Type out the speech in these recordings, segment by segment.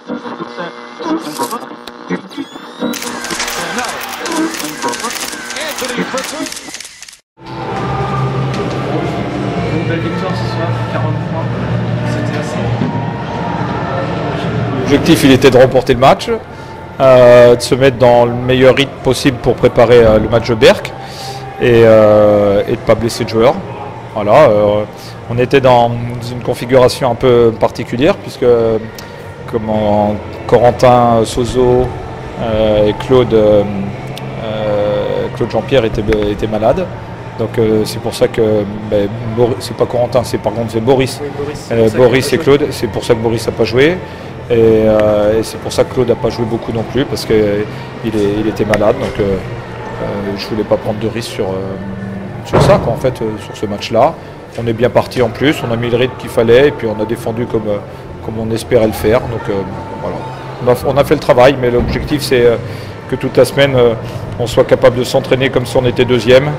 Une belle victoire ce soir, 40 points, c'était assez. L'objectif, il était de remporter le match, de se mettre dans le meilleur rythme possible pour préparer le match de Berck et de ne pas blesser de joueurs. Voilà, on était dans une configuration un peu particulière puisque Corentin Sozo et Claude Jean-Pierre étaient malades. Donc c'est pour ça que, c'est pas Corentin, c'est Boris. Oui, Boris et Claude, c'est pour ça que Boris n'a pas joué. Et c'est pour ça que Claude n'a pas joué beaucoup non plus, parce qu'il était malade. Donc je ne voulais pas prendre de risque sur ça, quoi, en fait, sur ce match-là. On est bien parti en plus, on a mis le rythme qu'il fallait, et puis on a défendu comme on espérait le faire. Donc voilà, on a fait le travail, mais l'objectif c'est que toute la semaine on soit capable de s'entraîner comme si on était deuxième,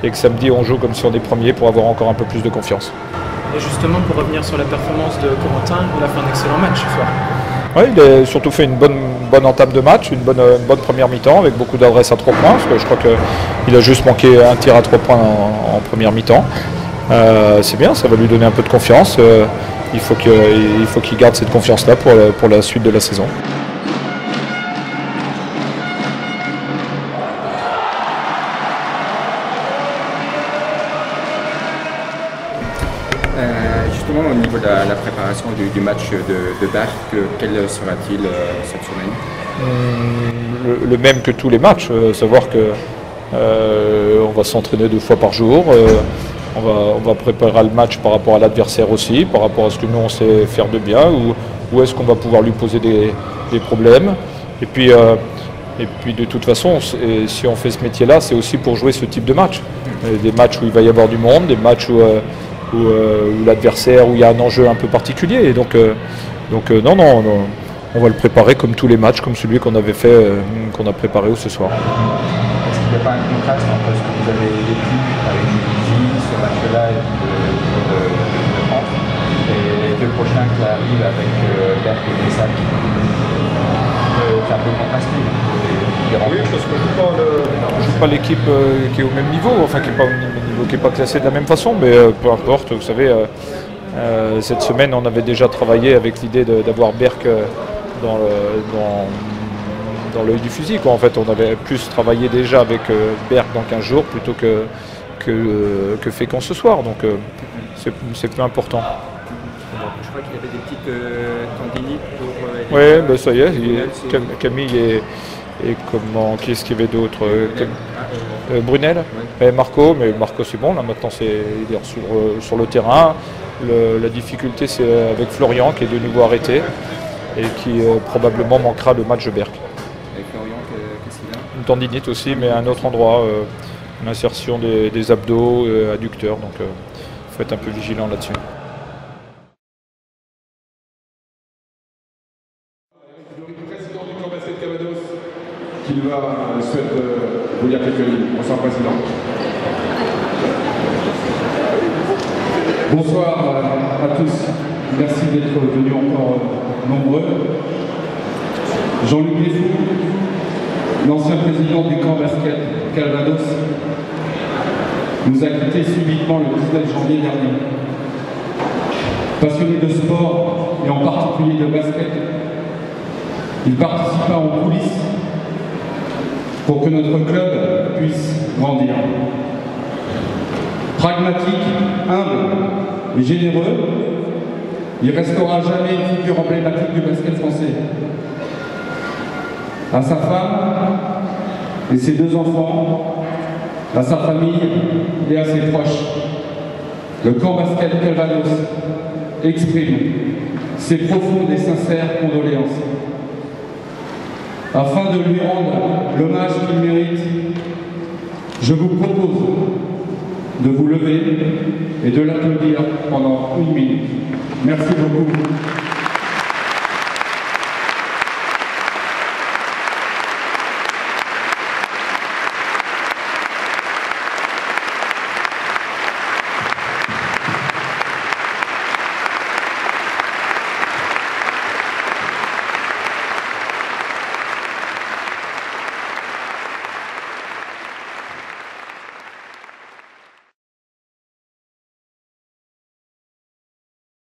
et que samedi on joue comme si on est premier pour avoir encore un peu plus de confiance. Et justement, pour revenir sur la performance de Corentin, il a fait un excellent match ce soir. Oui, il a surtout fait une bonne entame de match, une bonne première mi-temps avec beaucoup d'adresse à 3 points, parce que je crois qu'il a juste manqué un tir à 3 points en première mi-temps. C'est bien, ça va lui donner un peu de confiance. Il faut qu'il garde cette confiance-là pour la suite de la saison. Justement, au niveau de la préparation du match de Berck, quel sera-t-il cette semaine? Le même que tous les matchs, savoir que on va s'entraîner 2 fois par jour, on va préparer le match par rapport à l'adversaire aussi, par rapport à ce que nous on sait faire de bien, où est-ce qu'on va pouvoir lui poser des problèmes. Et puis de toute façon, si on fait ce métier-là, c'est aussi pour jouer ce type de match. Des matchs où il va y avoir du monde, des matchs où l'adversaire, où il y a un enjeu un peu particulier. Et donc non, on va le préparer comme tous les matchs, comme celui qu'on avait fait, qu'on a préparé ce soir. Est-ce qu'il n'y a pas un contraste entre ce que vous avez vécu avec Gilles, ce match-là et de France, et les 2 prochains qui arrivent avec Berck et Messac? C'est un peu contrasté. Oui, parce que je ne joue pas l'équipe qui est au même niveau, enfin qui n'est pas classée de la même façon, mais peu importe, vous savez, cette semaine on avait déjà travaillé avec l'idée d'avoir Berck dans l'œil du fusil, quoi. En fait, on avait plus travaillé déjà avec Berck dans 15 jours plutôt que Fécamp ce soir, donc c'est plus important. Je crois qu'il y avait des petites tendinites pour... Oui, ben ça y est, Camille et qui est-ce qu'il y avait d'autre, Brunel, oui. Et Marco, mais Marco c'est bon, là maintenant il est sur le terrain. La difficulté c'est avec Florian qui est de nouveau arrêté et qui probablement manquera le match de Berck. Avec Florian, qu'est-ce qu'il a? Une tendinite aussi, mais à un autre endroit, une insertion des abdos adducteurs, donc il faut être un peu vigilant là-dessus. Président du Camp Basket Calvados, qui souhaite vous dire quelques lignes. Bonsoir, Président. Bonsoir à tous. Merci d'être venus encore nombreux. Jean-Luc Desfou, l'ancien président du Camp Basket Calvados, nous a quittés subitement le 19 janvier dernier. Passionné de sport et en particulier de basket, il participa en coulisses pour que notre club puisse grandir. Pragmatique, humble et généreux, il restera jamais une figure emblématique du basket français. À sa femme et ses 2 enfants, à sa famille et à ses proches, le Camp Basket Calvados exprime ses profondes et sincères condoléances. Afin de lui rendre l'hommage qu'il mérite, je vous propose de vous lever et de l'applaudir pendant 1 minute. Merci beaucoup.